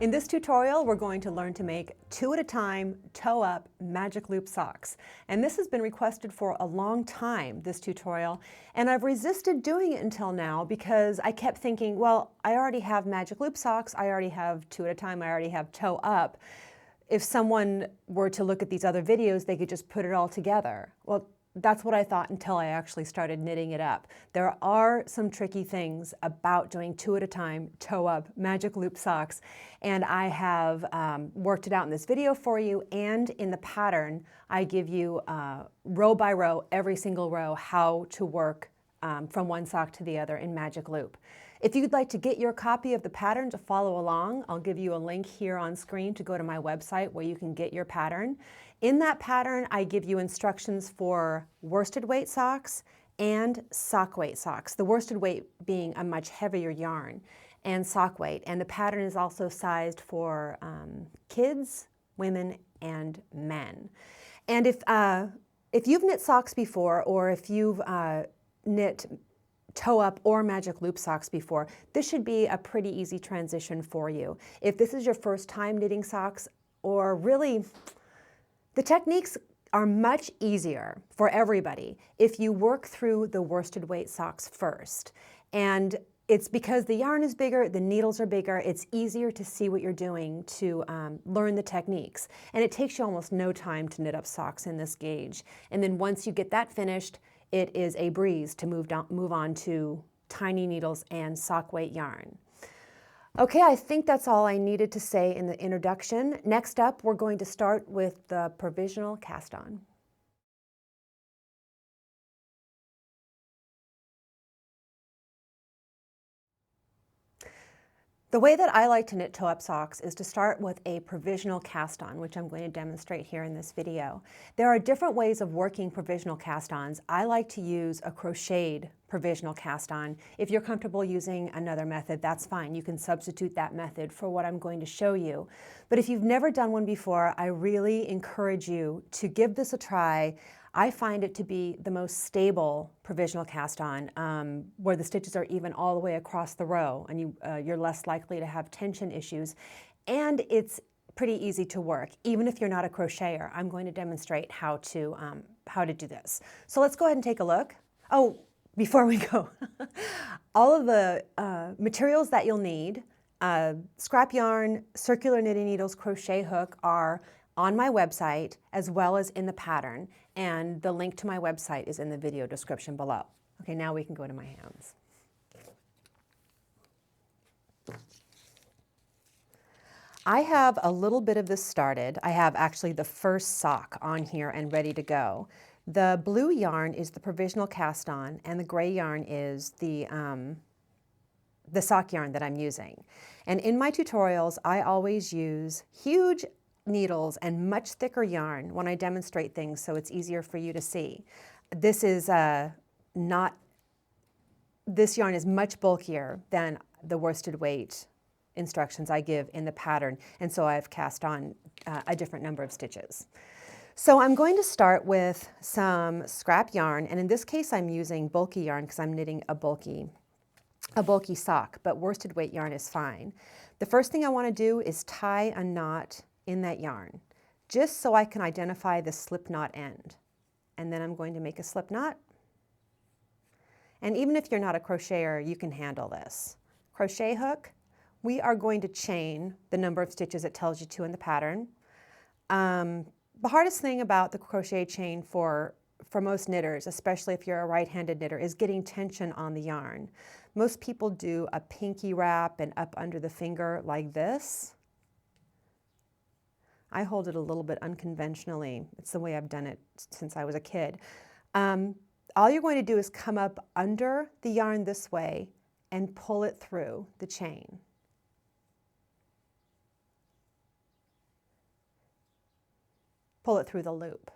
In this tutorial, we're going to learn to make 2 at a time, toe-up magic loop socks. And this has been requested for a long time, this tutorial, and I've resisted doing it until now because I kept thinking, well, I already have magic loop socks, I already have 2 at a time, I already have toe-up. If someone were to look at these other videos, they could just put it all together. Well, that's what I thought until I actually started knitting it up. There are some tricky things about doing 2 at a time, toe-up, magic loop socks, and I have worked it out in this video for you, and in the pattern, I give you row by row, every single row, how to work from one sock to the other in magic loop. If you'd like to get your copy of the pattern to follow along, I'll give you a link here on screen to go to my website where you can get your pattern. In that pattern, I give you instructions for worsted weight socks and sock weight socks. The worsted weight being a much heavier yarn, and sock weight. And the pattern is also sized for kids, women, and men. And if you've knit socks before, or if you've knit toe-up or magic loop socks before, this should be a pretty easy transition for you. If this is your first time knitting socks, or really, the techniques are much easier for everybody if you work through the worsted weight socks first. And it's because the yarn is bigger, the needles are bigger, it's easier to see what you're doing to learn the techniques. And it takes you almost no time to knit up socks in this gauge. And then once you get that finished, it is a breeze to move on to tiny needles and sock weight yarn. Okay, I think that's all I needed to say in the introduction. Next up, we're going to start with the provisional cast on. The way that I like to knit toe-up socks is to start with a provisional cast-on, which I'm going to demonstrate here in this video. There are different ways of working provisional cast-ons. I like to use a crocheted provisional cast-on. If you're comfortable using another method, that's fine. You can substitute that method for what I'm going to show you. But if you've never done one before, I really encourage you to give this a try. I find it to be the most stable provisional cast-on, where the stitches are even all the way across the row, and you're less likely to have tension issues. And it's pretty easy to work, even if you're not a crocheter. I'm going to demonstrate how to do this. So let's go ahead and take a look. Oh, before we go, all of the materials that you'll need, scrap yarn, circular knitting needles, crochet hook, are on my website as well as in the pattern, and the link to my website is in the video description below. Okay, now we can go to my hands. I have a little bit of this started. I have actually the first sock on here and ready to go. The blue yarn is the provisional cast on, and the gray yarn is the sock yarn that I'm using. And in my tutorials, I always use huge needles and much thicker yarn when I demonstrate things, so it's easier for you to see. This is this yarn is much bulkier than the worsted weight instructions I give in the pattern, and so I've cast on a different number of stitches. So I'm going to start with some scrap yarn, and in this case I'm using bulky yarn because I'm knitting a bulky sock, but worsted weight yarn is fine. The first thing I want to do is tie a knot in that yarn, just so I can identify the slip knot end. And then I'm going to make a slip knot. And even if you're not a crocheter, you can handle this. Crochet hook, we are going to chain the number of stitches it tells you to in the pattern. The hardest thing about the crochet chain for most knitters, especially if you're a right-handed knitter, is getting tension on the yarn. Most people do a pinky wrap and up under the finger like this. I hold it a little bit unconventionally. It's the way I've done it since I was a kid. All you're going to do is come up under the yarn this way and pull it through the chain. Pull it through the loop.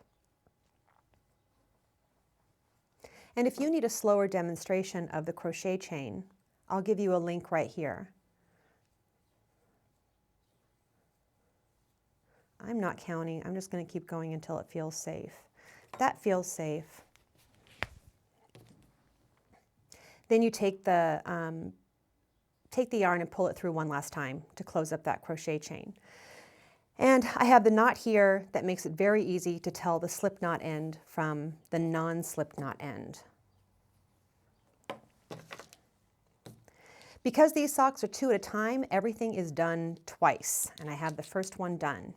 And if you need a slower demonstration of the crochet chain, I'll give you a link right here. I'm not counting, I'm just going to keep going until it feels safe. That feels safe. Then you take the take the yarn and pull it through one last time to close up that crochet chain. And I have the knot here that makes it very easy to tell the slip knot end from the non-slip knot end. Because these socks are 2 at a time, everything is done twice, and I have the first one done.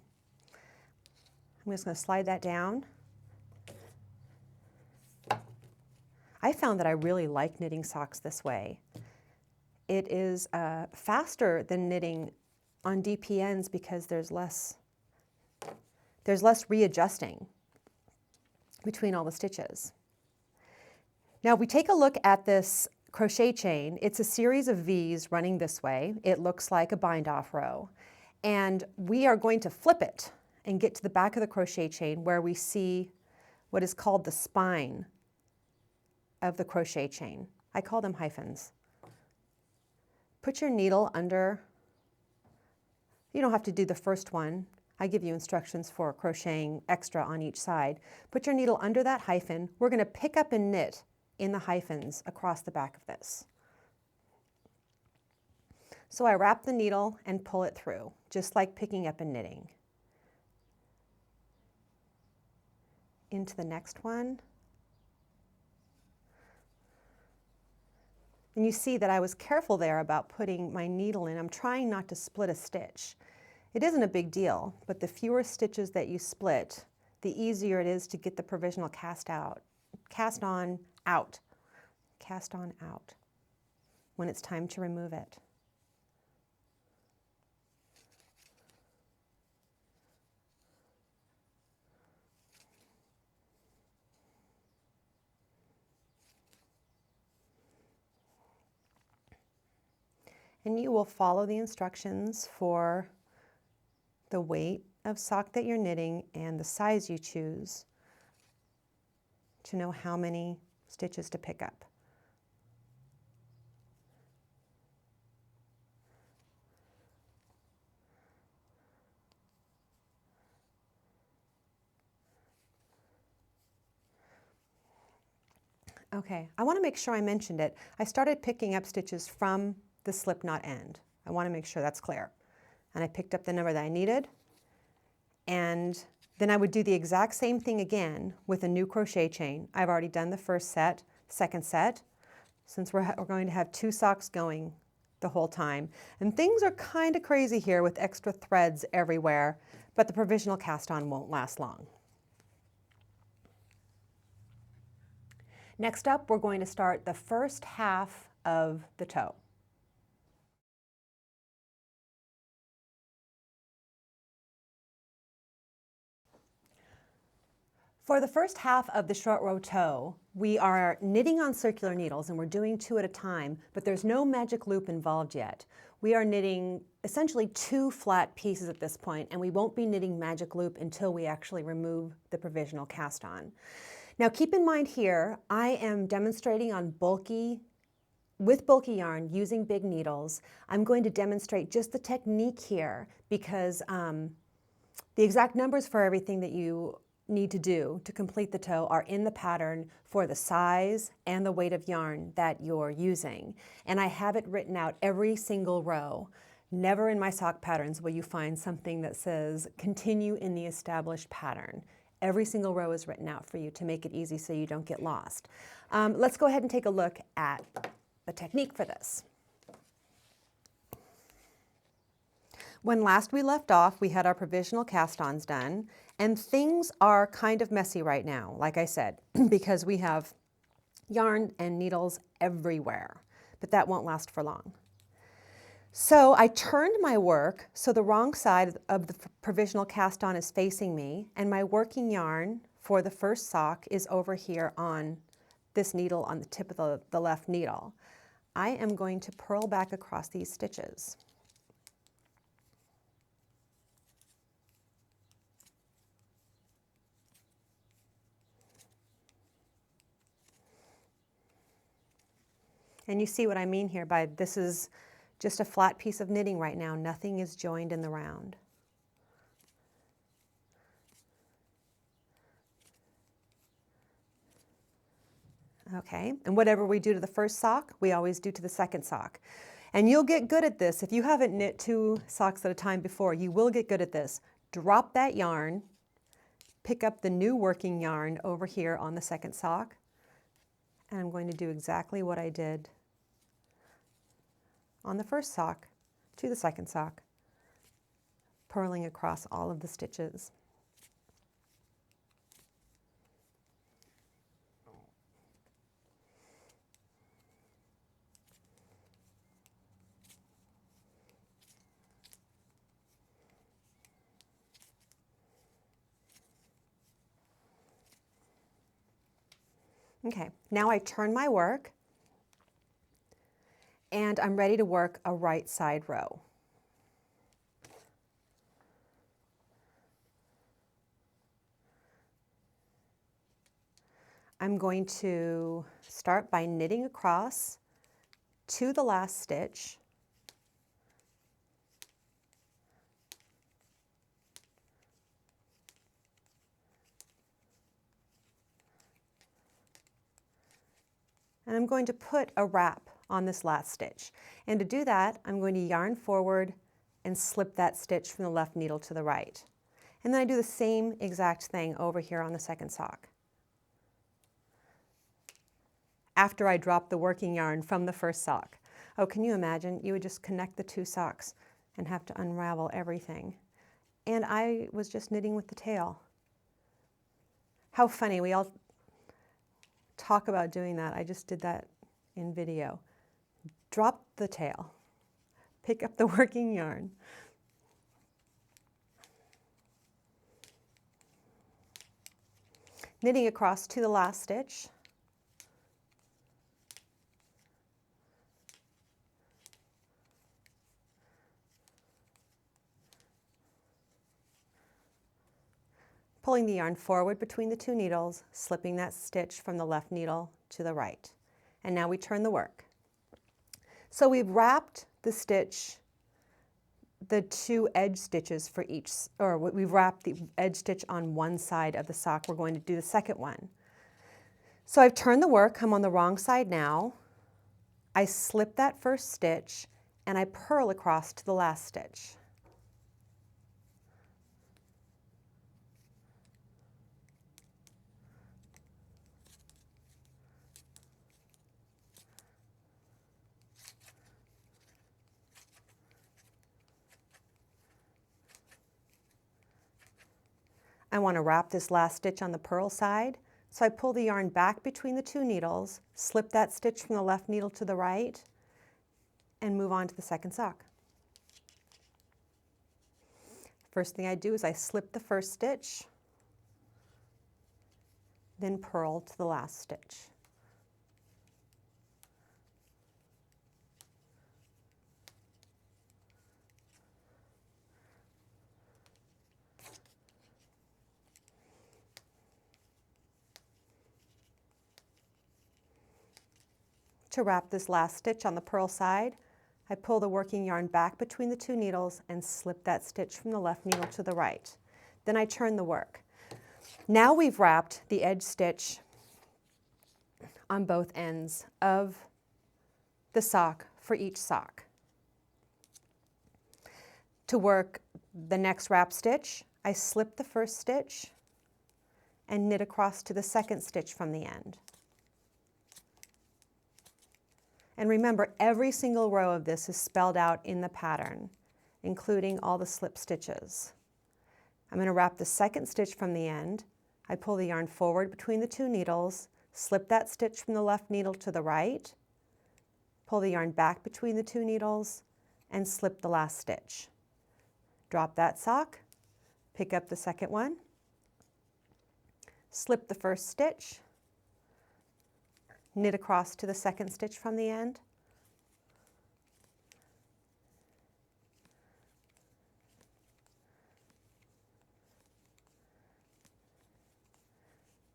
I'm just going to slide that down. I found that I really like knitting socks this way. It is faster than knitting on DPNs because there's less readjusting between all the stitches. Now we take a look at this crochet chain. It's a series of V's running this way. It looks like a bind off row. And we are going to flip it and get to the back of the crochet chain where we see what is called the spine of the crochet chain. I call them hyphens. Put your needle under. You don't have to do the first one. I give you instructions for crocheting extra on each side. Put your needle under that hyphen. We're going to pick up and knit in the hyphens across the back of this. So I wrap the needle and pull it through, just like picking up and knitting. Into the next one. And you see that I was careful there about putting my needle in. I'm trying not to split a stitch. It isn't a big deal, but the fewer stitches that you split, the easier it is to get the provisional cast on out when it's time to remove it. And you will follow the instructions for the weight of sock that you're knitting and the size you choose to know how many stitches to pick up. Okay, I want to make sure I mentioned it. I started picking up stitches from the slip knot end. I want to make sure that's clear. And I picked up the number that I needed, and then I would do the exact same thing again with a new crochet chain. I've already done the first set, second set, since we're going to have 2 socks going the whole time. And things are kind of crazy here with extra threads everywhere, but the provisional cast on won't last long. Next up, we're going to start the first half of the toe. For the first half of the short row toe, we are knitting on circular needles, and we're doing 2 at a time, but there's no magic loop involved yet. We are knitting essentially 2 flat pieces at this point, and we won't be knitting magic loop until we actually remove the provisional cast on. Now keep in mind here, I am demonstrating on with bulky yarn using big needles. I'm going to demonstrate just the technique here because the exact numbers for everything that you need to do to complete the toe are in the pattern for the size and the weight of yarn that you're using. And I have it written out every single row. Never in my sock patterns will you find something that says continue in the established pattern. Every single row is written out for you to make it easy so you don't get lost. Let's go ahead and take a look at the technique for this. When last we left off, we had our provisional cast-ons done, and things are kind of messy right now, like I said, because we have yarn and needles everywhere, but that won't last for long. So I turned my work so the wrong side of the provisional cast-on is facing me, and my working yarn for the first sock is over here on this needle on the tip of the left needle. I am going to purl back across these stitches. And you see what I mean here by this is just a flat piece of knitting right now. Nothing is joined in the round. Okay, and whatever we do to the first sock, we always do to the second sock. And you'll get good at this. If you haven't knit 2 socks at a time before, you will get good at this. Drop that yarn, pick up the new working yarn over here on the second sock, and I'm going to do exactly what I did on the first sock to the second sock, purling across all of the stitches. Okay, now I turn my work and I'm ready to work a right side row. I'm going to start by knitting across to the last stitch. And I'm going to put a wrap on this last stitch. And to do that, I'm going to yarn forward and slip that stitch from the left needle to the right. And then I do the same exact thing over here on the second sock. After I drop the working yarn from the first sock. Oh, can you imagine? You would just connect the 2 socks and have to unravel everything. And I was just knitting with the tail. How funny, we all talk about doing that. I just did that in video. Drop the tail, pick up the working yarn. Knitting across to the last stitch. Pulling the yarn forward between the 2 needles, slipping that stitch from the left needle to the right. And now we turn the work. So we've wrapped the stitch, the 2 edge stitches for each, or we've wrapped the edge stitch on one side of the sock. We're going to do the second one. So I've turned the work, I'm on the wrong side now. I slip that first stitch and I purl across to the last stitch. I want to wrap this last stitch on the purl side, so I pull the yarn back between the 2 needles, slip that stitch from the left needle to the right, and move on to the second sock. First thing I do is I slip the first stitch, then purl to the last stitch. To wrap this last stitch on the purl side, I pull the working yarn back between the 2 needles and slip that stitch from the left needle to the right. Then I turn the work. Now we've wrapped the edge stitch on both ends of the sock for each sock. To work the next wrap stitch, I slip the first stitch and knit across to the second stitch from the end. And remember, every single row of this is spelled out in the pattern, including all the slip stitches. I'm going to wrap the second stitch from the end. I pull the yarn forward between the 2 needles, slip that stitch from the left needle to the right, pull the yarn back between the 2 needles, and slip the last stitch. Drop that sock, pick up the second one, slip the first stitch, knit across to the second stitch from the end,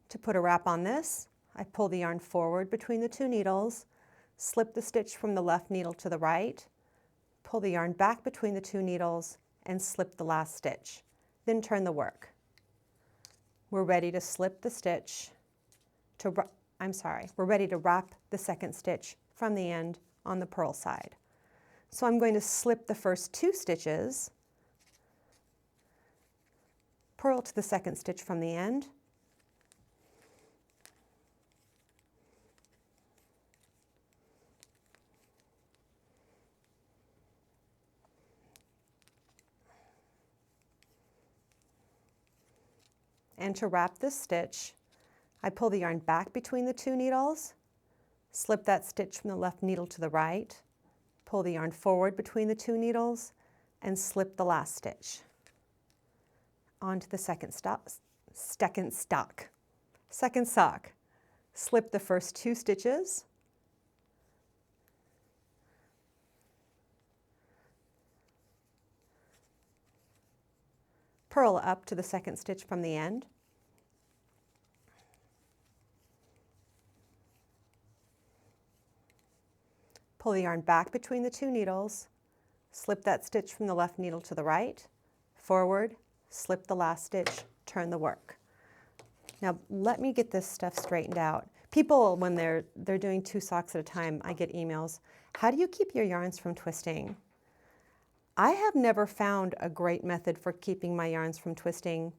to put a wrap on this, I pull the yarn forward between the 2 needles, slip the stitch from the left needle to the right, pull the yarn back between the 2 needles, and slip the last stitch. Then turn the work. We're ready to slip the stitch to we're ready to wrap the second stitch from the end on the purl side. So I'm going to slip the first 2 stitches, purl to the second stitch from the end, and to wrap this stitch, I pull the yarn back between the 2 needles, slip that stitch from the left needle to the right, pull the yarn forward between the 2 needles, and slip the last stitch onto the second sock. Slip the first 2 stitches, purl up to the second stitch from the end, pull the yarn back between the 2 needles, slip that stitch from the left needle to the right, forward, slip the last stitch, turn the work. Now let me get this stuff straightened out. People, when they're doing 2 socks at a time, I get emails, how do you keep your yarns from twisting? I have never found a great method for keeping my yarns from twisting.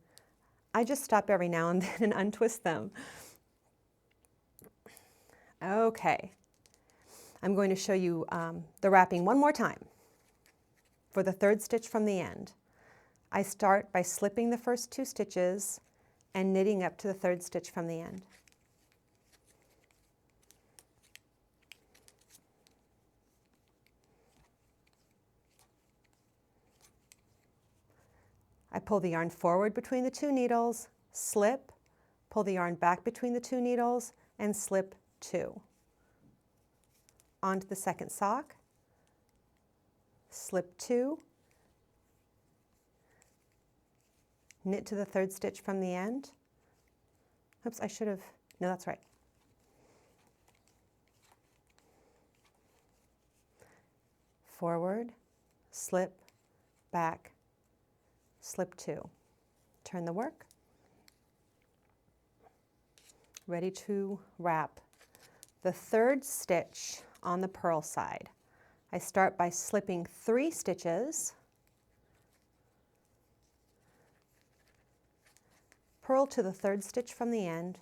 I just stop every now and then and untwist them. Okay. I'm going to show you the wrapping one more time. For the 3rd stitch from the end, I start by slipping the first 2 stitches and knitting up to the 3rd stitch from the end. I pull the yarn forward between the 2 needles, slip, pull the yarn back between the 2 needles, and slip 2. Onto the second sock, slip 2, knit to the 3rd stitch from the end. Oops, I should have, no, that's right. Forward, slip, back, slip 2. Turn the work. Ready to wrap. The 3rd stitch on the purl side, I start by slipping 3 stitches, purl to the 3rd stitch from the end,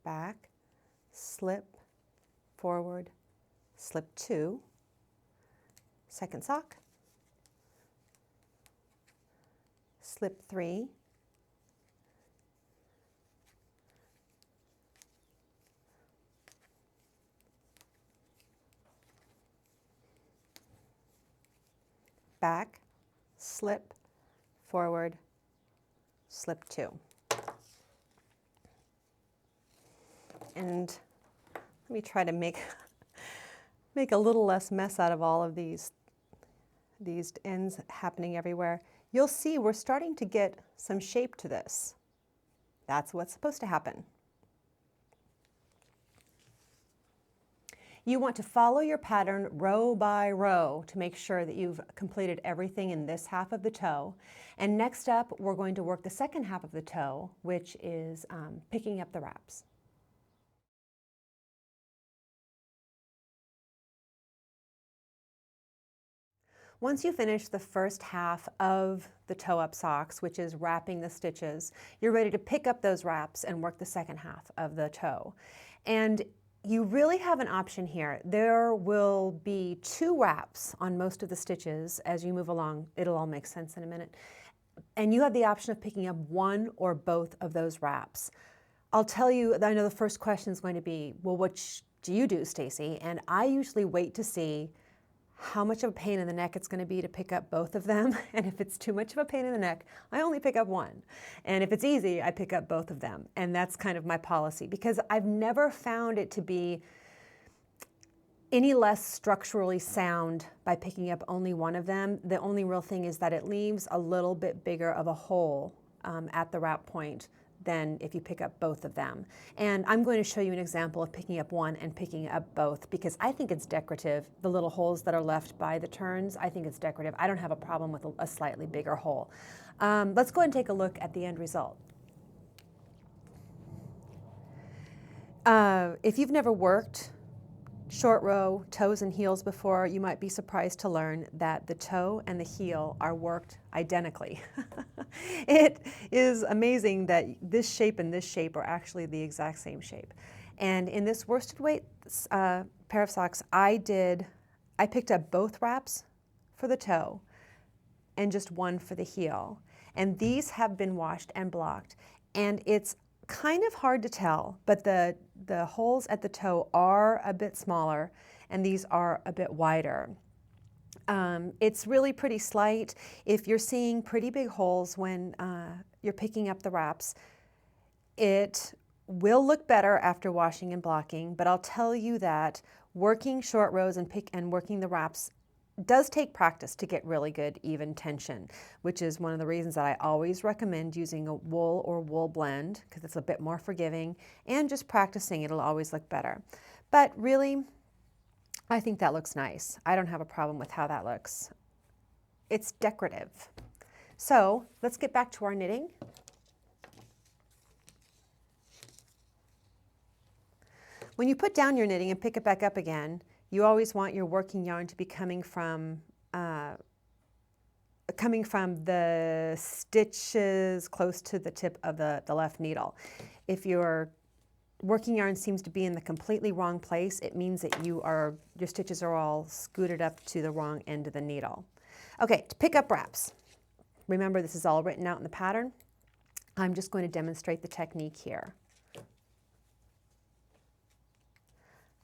back, slip, forward, slip 2, second sock, slip 3, back, slip, forward, slip 2. And let me try to make a little less mess out of all of these ends happening everywhere. You'll see we're starting to get some shape to this. That's what's supposed to happen. You want to follow your pattern row by row to make sure that you've completed everything in this half of the toe. And next up, we're going to work the second half of the toe, which is picking up the wraps. Once you finish the first half of the toe-up socks, which is wrapping the stitches, you're ready to pick up those wraps and work the second half of the toe. And you really have an option here. There will be 2 wraps on most of the stitches as you move along. It'll all make sense in a minute. And you have the option of picking up 1 or both of those wraps. I'll tell you, I know the first question is going to be, well, which do you do, Stacy? And I usually wait to see how much of a pain in the neck it's going to be to pick up both of them. And if it's too much of a pain in the neck, I only pick up 1. And if it's easy, I pick up both of them. And that's kind of my policy, because I've never found it to be any less structurally sound by picking up only 1 of them. The only real thing is that it leaves a little bit bigger of a hole at the wrap point than if you pick up both of them. And I'm going to show you an example of picking up 1 and picking up both, because I think it's decorative. The little holes that are left by the turns, I think it's decorative. I don't have a problem with a slightly bigger hole. Let's go ahead and take a look at the end result. If you've never worked short row toes and heels before, you might be surprised to learn that the toe and the heel are worked identically. It is amazing that this shape and this shape are actually the exact same shape. And in this worsted weight pair of socks, I picked up both wraps for the toe and just one for the heel. And these have been washed and blocked. And it's kind of hard to tell, but the holes at the toe are a bit smaller and these are a bit wider. It's really pretty slight. If you're seeing pretty big holes when you're picking up the wraps, it will look better after washing and blocking, but I'll tell you that working short rows and working the wraps does take practice to get really good even tension, which is one of the reasons that I always recommend using a wool or wool blend, because it's a bit more forgiving, and just practicing, it'll always look better. But really, I think that looks nice. I don't have a problem with how that looks. It's decorative. So let's get back to our knitting. When you put down your knitting and pick it back up again, you always want your working yarn to be coming from the stitches close to the tip of the left needle. If your working yarn seems to be in the completely wrong place, it means that your stitches are all scooted up to the wrong end of the needle. Okay, to pick up wraps. Remember, this is all written out in the pattern. I'm just going to demonstrate the technique here.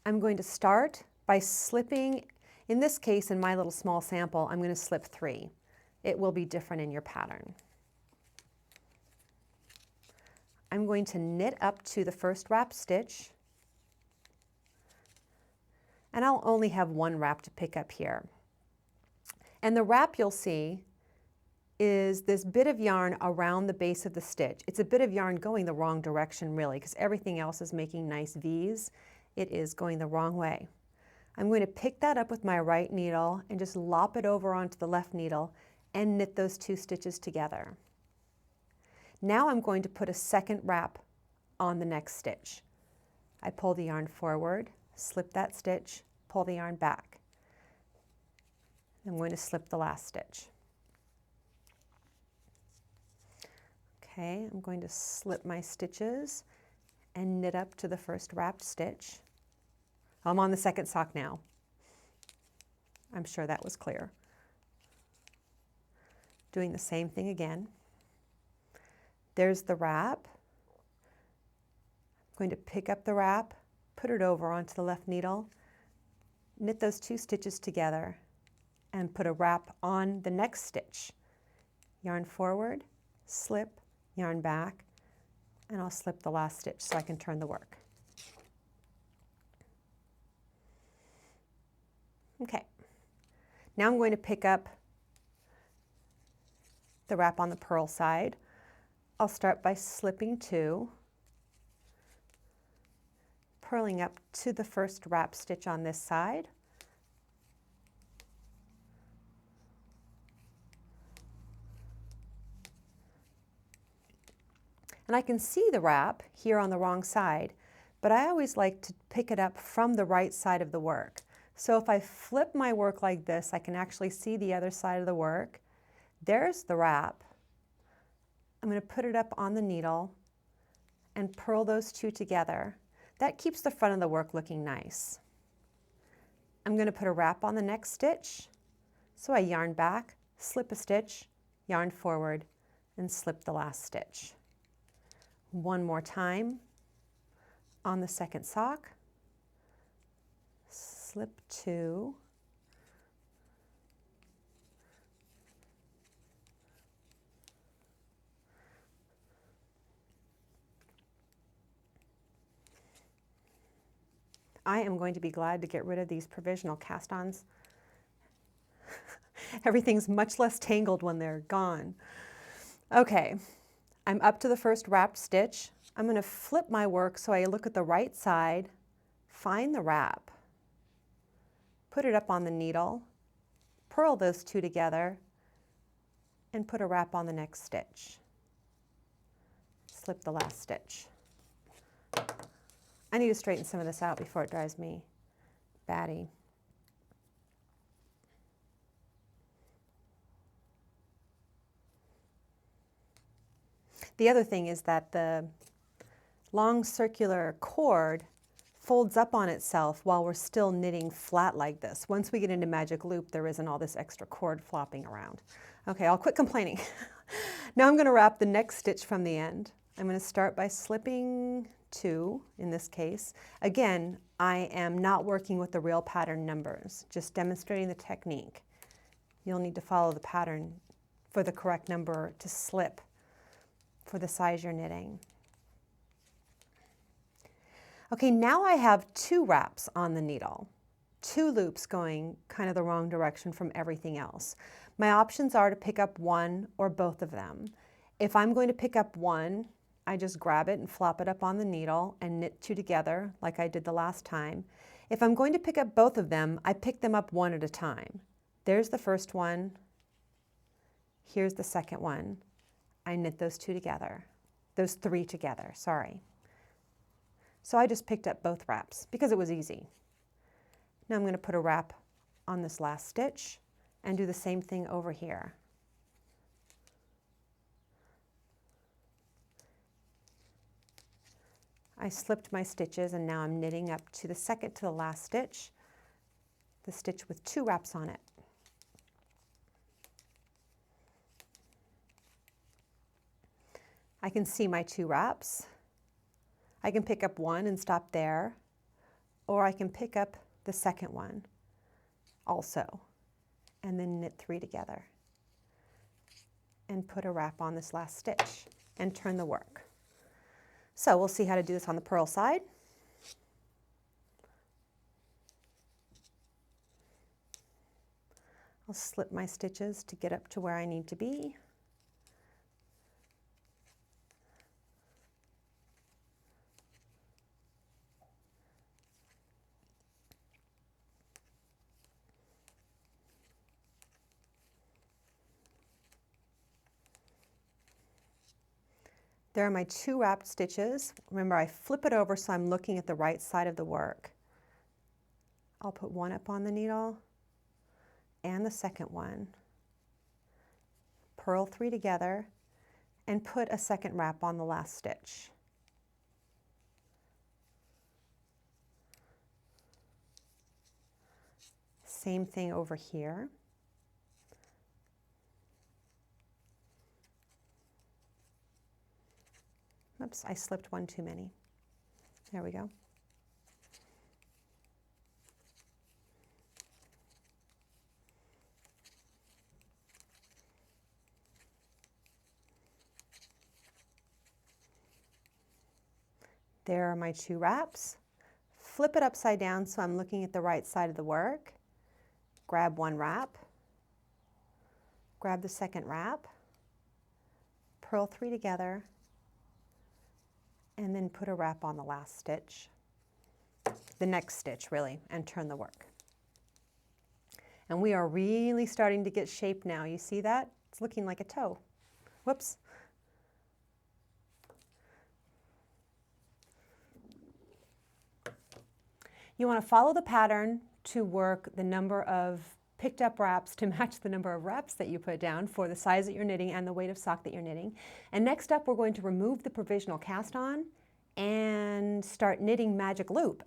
I'm going to start by slipping, in this case, in my little small sample, I'm going to slip 3. It will be different in your pattern. I'm going to knit up to the first wrap stitch, and I'll only have one wrap to pick up here. And the wrap you'll see is this bit of yarn around the base of the stitch. It's a bit of yarn going the wrong direction really, because everything else is making nice V's. It is going the wrong way. I'm going to pick that up with my right needle and just lop it over onto the left needle and knit those 2 stitches together. Now I'm going to put a second wrap on the next stitch. I pull the yarn forward, slip that stitch, pull the yarn back. I'm going to slip the last stitch. Okay, I'm going to slip my stitches and knit up to the first wrapped stitch. I'm on the second sock now. I'm sure that was clear. Doing the same thing again. There's the wrap. I'm going to pick up the wrap, put it over onto the left needle, knit those 2 stitches together, and put a wrap on the next stitch. Yarn forward, slip, yarn back, and I'll slip the last stitch so I can turn the work. Okay, now I'm going to pick up the wrap on the purl side. I'll start by slipping 2, purling up to the first wrap stitch on this side, and I can see the wrap here on the wrong side, but I always like to pick it up from the right side of the work. So if I flip my work like this, I can actually see the other side of the work. There's the wrap. I'm going to put it up on the needle and purl those 2 together. That keeps the front of the work looking nice. I'm going to put a wrap on the next stitch. So I yarn back, slip a stitch, yarn forward, and slip the last stitch. One more time on the second sock. Slip 2, I am going to be glad to get rid of these provisional cast-ons. Everything's much less tangled when they're gone. Okay, I'm up to the first wrapped stitch. I'm going to flip my work so I look at the right side, find the wrap, put it up on the needle, purl those 2 together, and put a wrap on the next stitch. Slip the last stitch. I need to straighten some of this out before it drives me batty. The other thing is that the long circular cord folds up on itself while we're still knitting flat like this. Once we get into magic loop, there isn't all this extra cord flopping around. Okay, I'll quit complaining. Now I'm going to wrap the next stitch from the end. I'm going to start by slipping 2 in this case. Again, I am not working with the real pattern numbers, just demonstrating the technique. You'll need to follow the pattern for the correct number to slip for the size you're knitting. Okay, now I have 2 wraps on the needle, 2 loops going kind of the wrong direction from everything else. My options are to pick up one or both of them. If I'm going to pick up one, I just grab it and flop it up on the needle and knit 2 together like I did the last time. If I'm going to pick up both of them, I pick them up one at a time. There's the first one. Here's the second one. I knit those 2 together, those 3 together, sorry. So I just picked up both wraps because it was easy. Now I'm going to put a wrap on this last stitch and do the same thing over here. I slipped my stitches and now I'm knitting up to the second to the last stitch, the stitch with 2 wraps on it. I can see my 2 wraps. I can pick up one and stop there, or I can pick up the second one also, and then knit 3 together and put a wrap on this last stitch and turn the work. So we'll see how to do this on the purl side. I'll slip my stitches to get up to where I need to be. There are my 2 wrapped stitches. Remember, I flip it over so I'm looking at the right side of the work. I'll put one up on the needle and the second one. Purl 3 together and put a second wrap on the last stitch. Same thing over here. Oops, I slipped one too many. There we go. There are my 2 wraps. Flip it upside down so I'm looking at the right side of the work. Grab one wrap. Grab the second wrap. Purl 3 together. And then put a wrap on the last stitch, the next stitch really, and turn the work. And we are really starting to get shape now. You see that? It's looking like a toe. Whoops. You want to follow the pattern to work the number of picked up wraps to match the number of wraps that you put down for the size that you're knitting and the weight of sock that you're knitting. And next up, we're going to remove the provisional cast on and start knitting magic loop.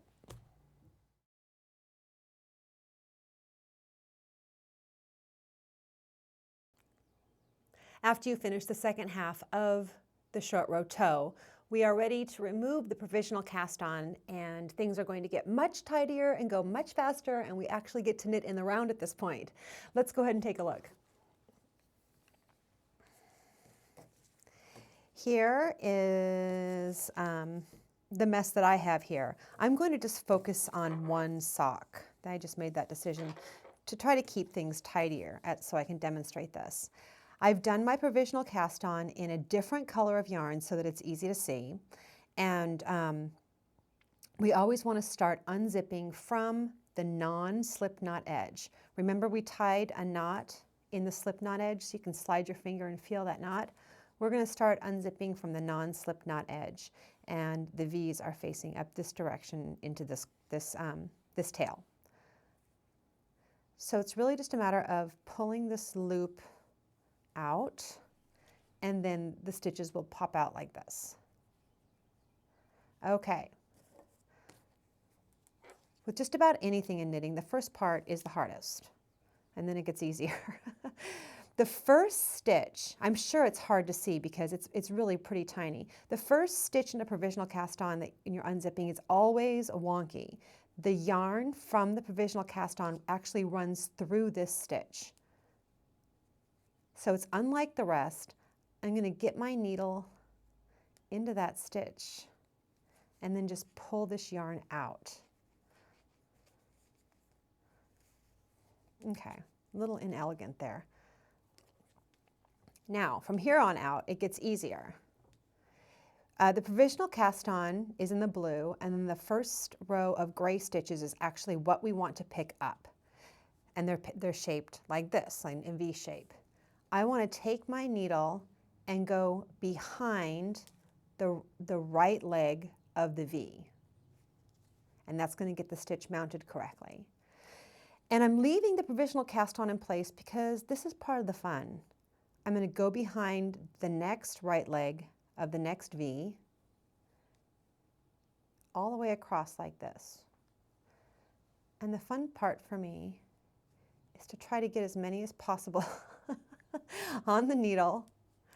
After you finish the second half of the short row toe, we are ready to remove the provisional cast on, and things are going to get much tidier and go much faster, and we actually get to knit in the round at this point. Let's go ahead and take a look. Here is the mess that I have here. I'm going to just focus on one sock. I just made that decision to try to keep things tidier so I can demonstrate this. I've done my provisional cast on in a different color of yarn so that it's easy to see. And we always want to start unzipping from the non-slip knot edge. Remember, we tied a knot in the slip knot edge so you can slide your finger and feel that knot. We're going to start unzipping from the non-slip knot edge, and the V's are facing up this direction into this tail. So it's really just a matter of pulling this loop out, and then the stitches will pop out like this. Okay. With just about anything in knitting, the first part is the hardest, and then it gets easier. The first stitch, I'm sure it's hard to see because it's really pretty tiny. The first stitch in a provisional cast on that you're unzipping is always wonky. The yarn from the provisional cast on actually runs through this stitch. So it's unlike the rest. I'm going to get my needle into that stitch and then just pull this yarn out. Okay, a little inelegant there. Now, from here on out, it gets easier. The provisional cast on is in the blue, and then the first row of gray stitches is actually what we want to pick up. And they're shaped like this, like in V shape. I want to take my needle and go behind the right leg of the V. And that's going to get the stitch mounted correctly. And I'm leaving the provisional cast on in place because this is part of the fun. I'm going to go behind the next right leg of the next V, all the way across like this. And the fun part for me is to try to get as many as possible on the needle.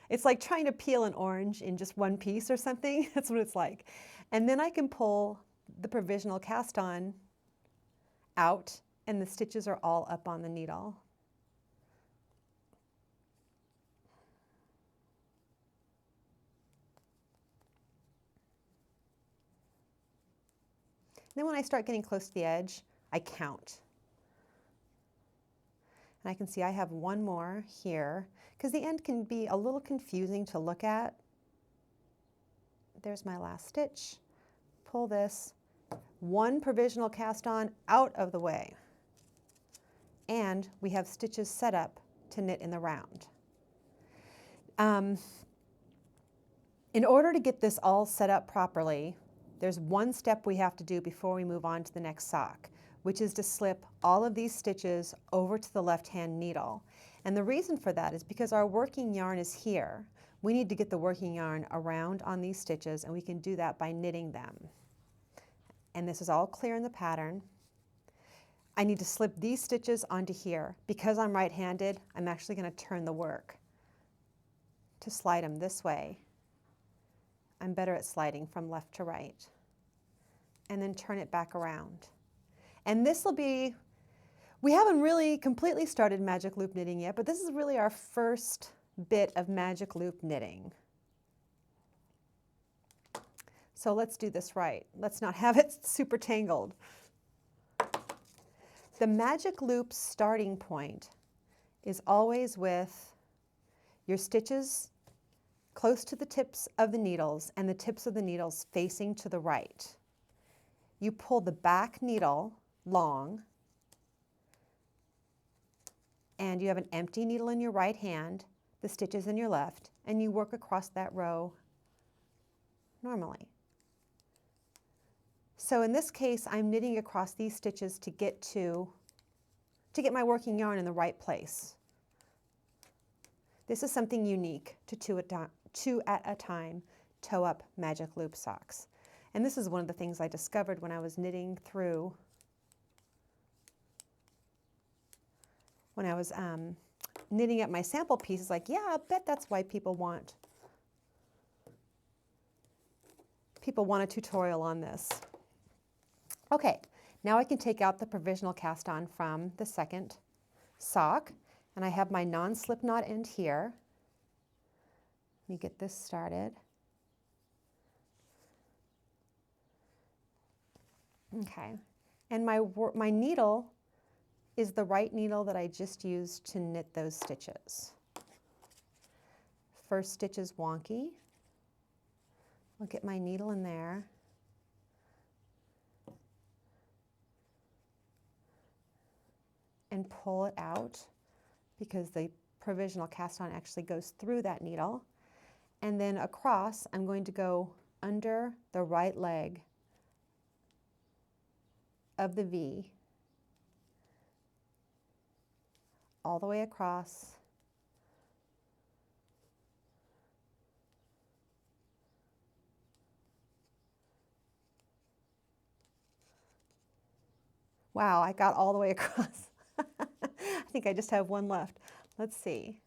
It's like trying to peel an orange in just one piece or something. That's what it's like. And then I can pull the provisional cast on out, and the stitches are all up on the needle. Then when I start getting close to the edge, I count. And I can see I have one more here, because the end can be a little confusing to look at. There's my last stitch. Pull this, one provisional cast on out of the way. And we have stitches set up to knit in the round. In order to get this all set up properly, there's one step we have to do before we move on to the next sock, which is to slip all of these stitches over to the left-hand needle. And the reason for that is because our working yarn is here. We need to get the working yarn around on these stitches, and we can do that by knitting them. And this is all clear in the pattern. I need to slip these stitches onto here. Because I'm right-handed, I'm actually going to turn the work to slide them this way. I'm better at sliding from left to right. And then turn it back around. And this will be, we haven't really completely started magic loop knitting yet, but this is really our first bit of magic loop knitting. So let's do this right. Let's not have it super tangled. The magic loop starting point is always with your stitches close to the tips of the needles and the tips of the needles facing to the right. You pull the back needle long, and you have an empty needle in your right hand, the stitches in your left, and you work across that row normally. So in this case, I'm knitting across these stitches to get my working yarn in the right place. This is something unique to two at a time toe-up magic loop socks. And this is one of the things I discovered when I was knitting through, when I was knitting up my sample pieces, like, yeah, I bet that's why people want a tutorial on this. Okay, now I can take out the provisional cast on from the second sock, and I have my non-slip knot end here. Let me get this started. Okay, and my needle is the right needle that I just used to knit those stitches. First stitch is wonky. I'll get my needle in there. And pull it out because the provisional cast on actually goes through that needle. And then across, I'm going to go under the right leg of the V all the way across. Wow, I got all the way across. I think I just have one left. Let's see.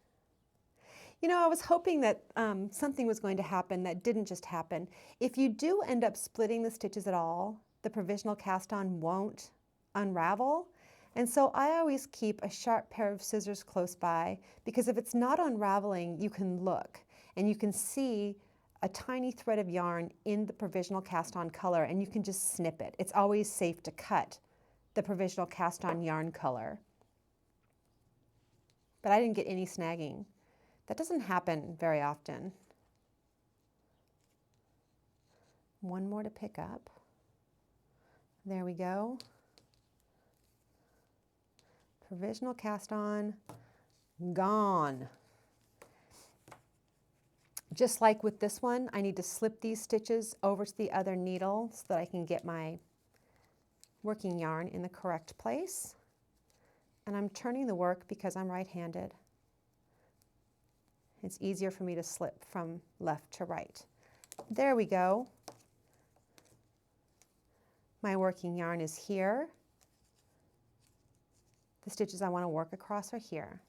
You know, I was hoping that something was going to happen that didn't just happen. If you do end up splitting the stitches at all, the provisional cast-on won't unravel. And so I always keep a sharp pair of scissors close by, because if it's not unraveling, you can look and you can see a tiny thread of yarn in the provisional cast-on color, and you can just snip it. It's always safe to cut the provisional cast-on yarn color. But I didn't get any snagging. That doesn't happen very often. One more to pick up. There we go. Provisional cast-on, gone. Just like with this one, I need to slip these stitches over to the other needle so that I can get my working yarn in the correct place. And I'm turning the work because I'm right-handed. It's easier for me to slip from left to right. There we go. My working yarn is here. The stitches I want to work across are here.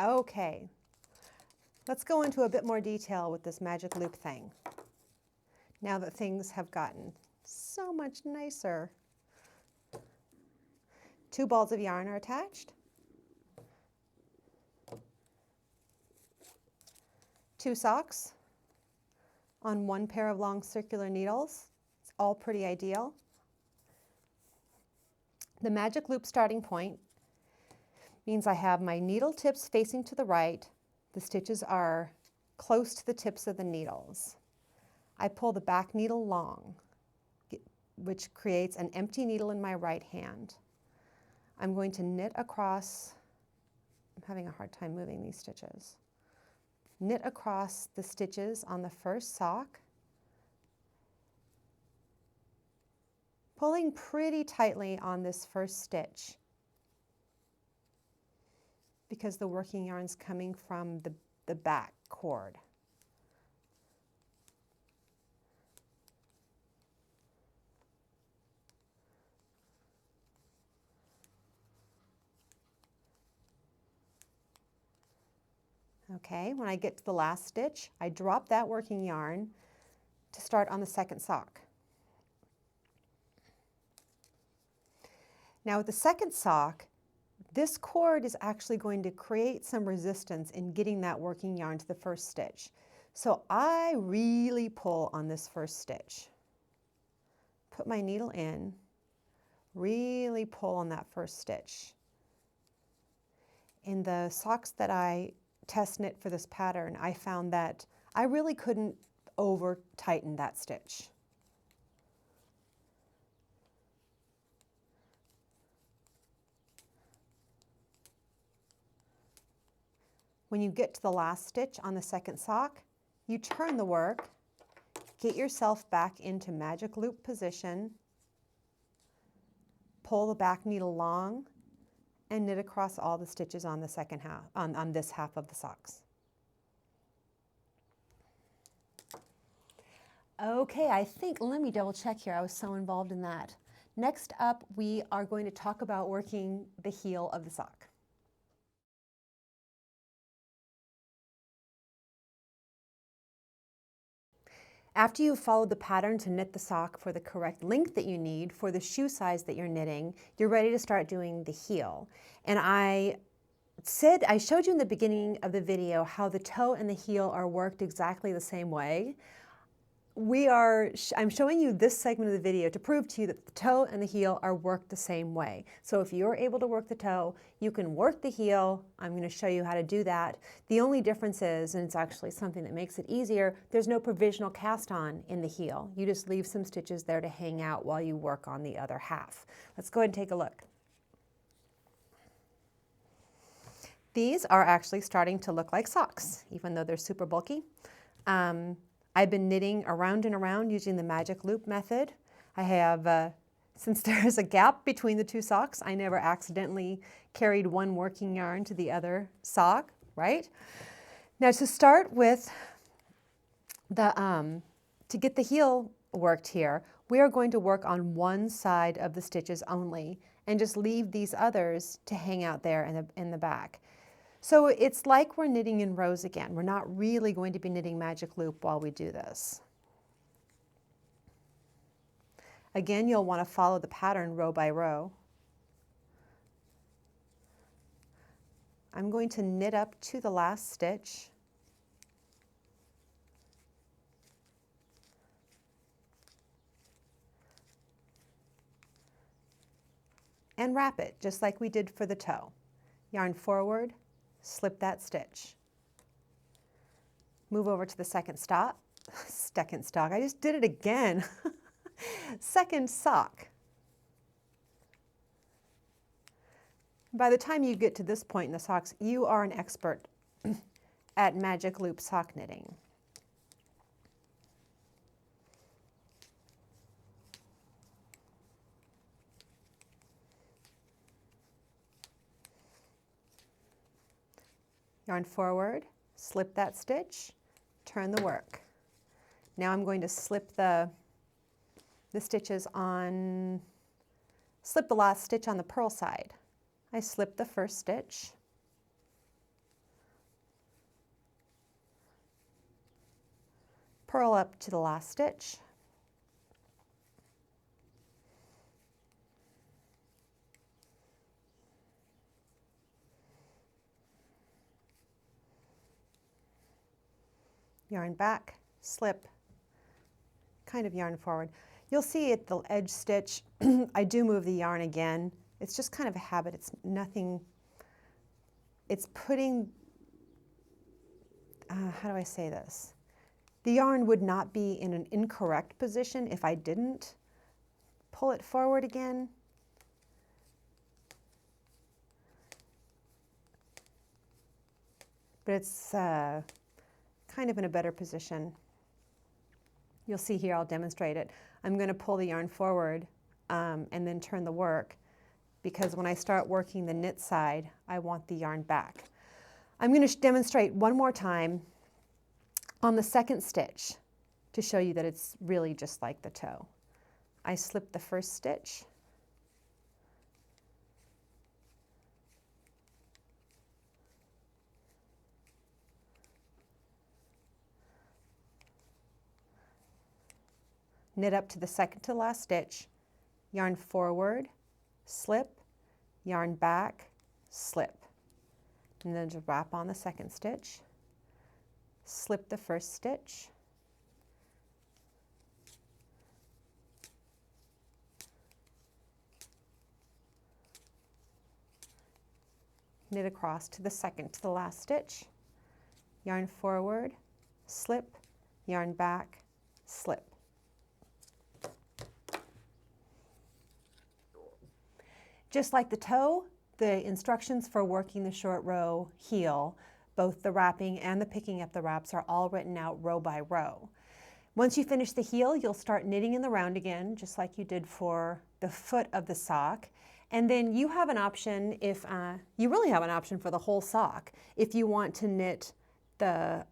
Okay, let's go into a bit more detail with this magic loop thing. Now that things have gotten so much nicer. 2 balls of yarn are attached. 2 socks on 1 pair of long circular needles. It's all pretty ideal. The magic loop starting point means I have my needle tips facing to the right. The stitches are close to the tips of the needles. I pull the back needle long, which creates an empty needle in my right hand. I'm going to knit across, I'm having a hard time moving these stitches. Knit across the stitches on the first sock, pulling pretty tightly on this first stitch because the working yarn's coming from the back cord. Okay, when I get to the last stitch, I drop that working yarn to start on the second sock. Now with the second sock, this cord is actually going to create some resistance in getting that working yarn to the first stitch. So I really pull on this first stitch. Put my needle in, really pull on that first stitch. In the socks that I test knit for this pattern, I found that I really couldn't over tighten that stitch. When you get to the last stitch on the second sock, you turn the work, get yourself back into magic loop position, pull the back needle long, and knit across all the stitches on the second half, on this half of the socks. Okay, I think, let me double check here, I was so involved in that. Next up, we are going to talk about working the heel of the sock. After you've followed the pattern to knit the sock for the correct length that you need for the shoe size that you're knitting, you're ready to start doing the heel. And I showed you in the beginning of the video how the toe and the heel are worked exactly the same way. I'm showing you this segment of the video to prove to you that the toe and the heel are worked the same way. So if you're able to work the toe, you can work the heel. I'm going to show you how to do that. The only difference is, and it's actually something that makes it easier, there's no provisional cast on in the heel. You just leave some stitches there to hang out while you work on the other half. Let's go ahead and take a look. These are actually starting to look like socks, even though they're super bulky. I've been knitting around and around using the magic loop method. I have, since there is a gap between the two socks, I never accidentally carried one working yarn to the other sock, right? Now to start with to get the heel worked here, we are going to work on one side of the stitches only and just leave these others to hang out there in the back. So it's like we're knitting in rows again. We're not really going to be knitting magic loop while we do this. Again, you'll want to follow the pattern row by row. I'm going to knit up to the last stitch. And wrap it, just like we did for the toe. Yarn forward, slip that stitch. Move over to the second sock. I just did it again. Second sock. By the time you get to this point in the socks, you are an expert at magic loop sock knitting. Yarn forward, slip that stitch, turn the work. Now I'm going to slip the stitches on, slip the last stitch on the purl side. I slip the first stitch, purl up to the last stitch, yarn back, slip, kind of yarn forward. You'll see at the edge stitch, I do move the yarn again. It's just kind of a habit. It's nothing, it's putting, how do I say this? The yarn would not be in an incorrect position if I didn't pull it forward again. But it's kind of in a better position. You'll see here, I'll demonstrate it. I'm going to pull the yarn forward and then turn the work, because when I start working the knit side, I want the yarn back. I'm going to demonstrate one more time on the second stitch to show you that it's really just like the toe. I slip the first stitch, knit up to the second to last stitch, yarn forward, slip, yarn back, slip. And then just wrap on the second stitch, slip the first stitch, knit across to the second to the last stitch, yarn forward, slip, yarn back, slip. Just like the toe, the instructions for working the short row heel, both the wrapping and the picking up the wraps, are all written out row by row. Once you finish the heel, you'll start knitting in the round again, just like you did for the foot of the sock. And then you have an option, if you really have an option for the whole sock, if you want to knit the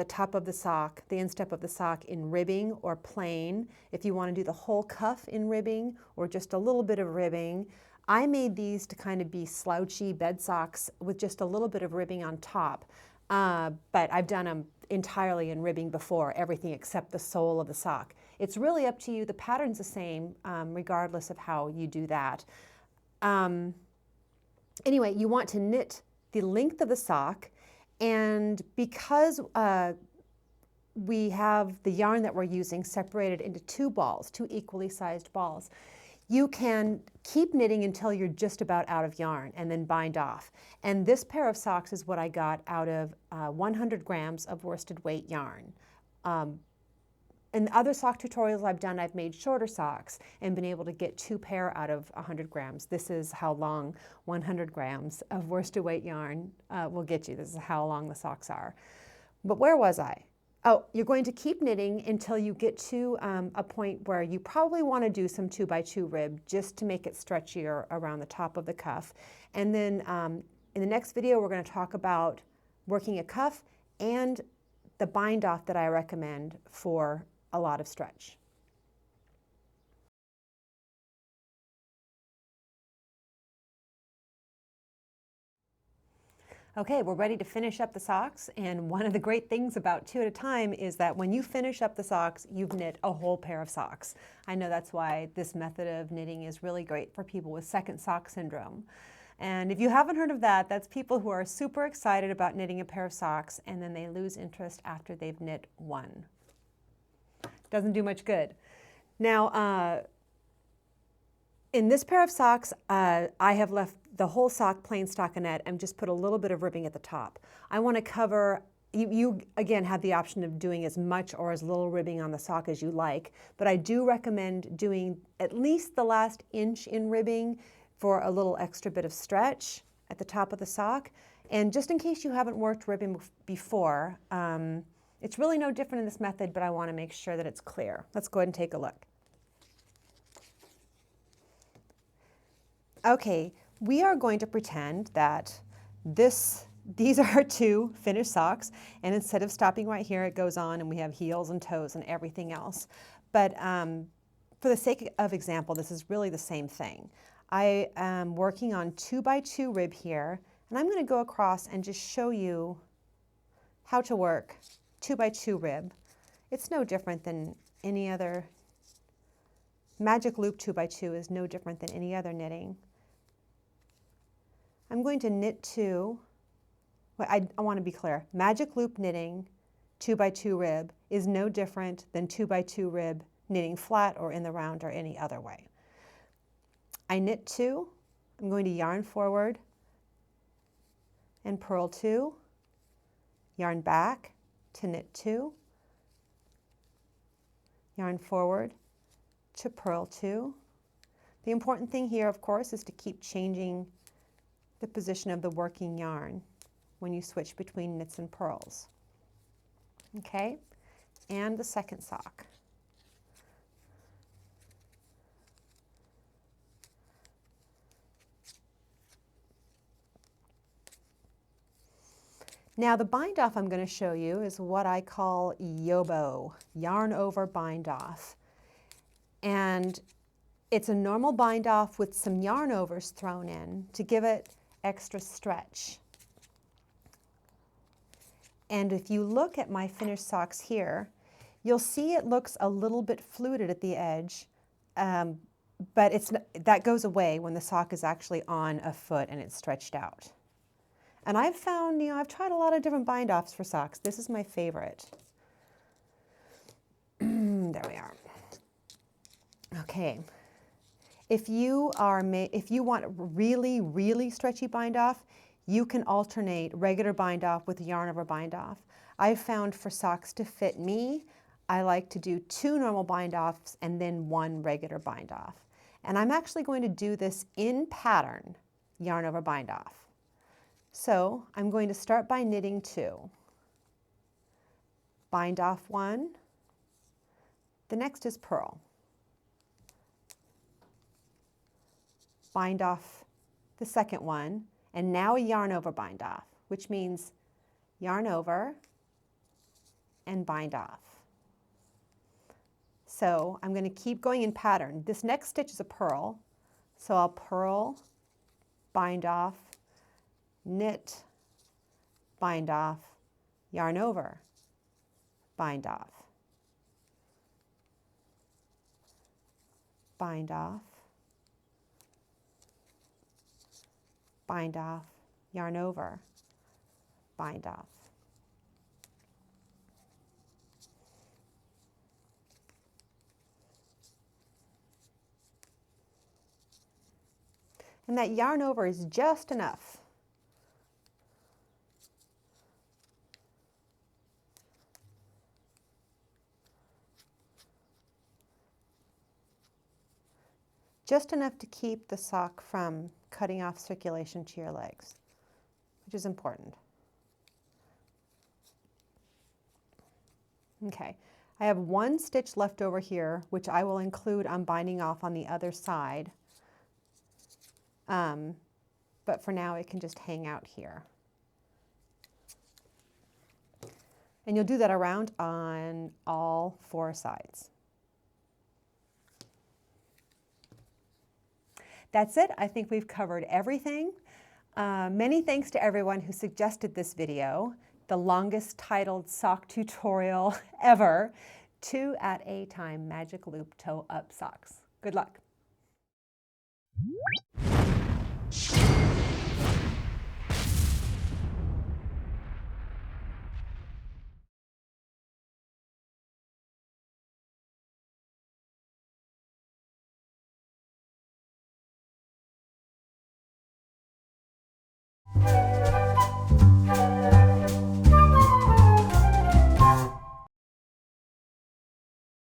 top of the sock, the instep of the sock in ribbing or plain, if you want to do the whole cuff in ribbing or just a little bit of ribbing. I made these to kind of be slouchy bed socks with just a little bit of ribbing on top, but I've done them entirely in ribbing before, everything except the sole of the sock. It's really up to you. The pattern's the same regardless of how you do that. Anyway, you want to knit the length of the sock, and because we have the yarn that we're using separated into two balls, two equally sized balls. You can keep knitting until you're just about out of yarn and then bind off. And this pair of socks is what I got out of 100 grams of worsted weight yarn. In other sock tutorials I've done, I've made shorter socks and been able to get 2 pair out of 100 grams. This is how long 100 grams of worsted weight yarn will get you. This is how long the socks are. But where was I? Oh, you're going to keep knitting until you get to a point where you probably want to do some 2x2 rib just to make it stretchier around the top of the cuff. And then in the next video, we're going to talk about working a cuff and the bind off that I recommend for a lot of stretch. Okay, we're ready to finish up the socks, and one of the great things about 2 at a time is that when you finish up the socks, you've knit a whole pair of socks. I know that's why this method of knitting is really great for people with second sock syndrome. And if you haven't heard of that, that's people who are super excited about knitting a pair of socks and then they lose interest after they've knit one. Doesn't do much good. Now, in this pair of socks, I have left the whole sock plain stockinette and just put a little bit of ribbing at the top. I want to cover, you again have the option of doing as much or as little ribbing on the sock as you like, but I do recommend doing at least the last inch in ribbing for a little extra bit of stretch at the top of the sock. And just in case you haven't worked ribbing before, it's really no different in this method, but I want to make sure that it's clear. Let's go ahead and take a look. Okay, we are going to pretend that these are 2 finished socks, and instead of stopping right here, it goes on and we have heels and toes and everything else. But for the sake of example, this is really the same thing. I am working on 2x2 rib here, and I'm going to go across and just show you how to work 2x2 rib. It's no different than any other. Magic loop 2x2 is no different than any other knitting. I'm going to knit 2. Well, I want to be clear. Magic loop knitting 2x2 rib is no different than 2x2 rib knitting flat or in the round or any other way. I knit 2. I'm going to yarn forward and purl 2, yarn back to knit 2, yarn forward to purl 2. The important thing here, of course, is to keep changing the position of the working yarn when you switch between knits and purls. Okay, and the second sock. Now the bind off I'm going to show you is what I call yobo, yarn over bind off. And it's a normal bind off with some yarn overs thrown in to give it extra stretch. And if you look at my finished socks here, you'll see it looks a little bit fluted at the edge, but that goes away when the sock is actually on a foot and it's stretched out. And I've found, I've tried a lot of different bind offs for socks. This is my favorite. There we are. Okay. If you want really, really stretchy bind off, you can alternate regular bind off with yarn over bind off. I've found for socks to fit me, I like to do 2 normal bind offs and then 1 regular bind off. And I'm actually going to do this in pattern, yarn over bind off. So I'm going to start by knitting 2. Bind off 1. The next is purl. Bind off the second one, and now a yarn over bind off, which means yarn over and bind off. So I'm going to keep going in pattern. This next stitch is a purl, so I'll purl, bind off, knit, bind off, yarn over, bind off, bind off, bind off, yarn over, bind off. And that yarn over is just enough. Just enough to keep the sock from cutting off circulation to your legs, which is important. Okay, I have one stitch left over here, which I will include on binding off on the other side. But for now, it can just hang out here. And you'll do that around on all 4 sides. That's it. I think we've covered everything. Many thanks to everyone who suggested this video, the longest titled sock tutorial ever, 2 at a time magic loop toe up socks. Good luck.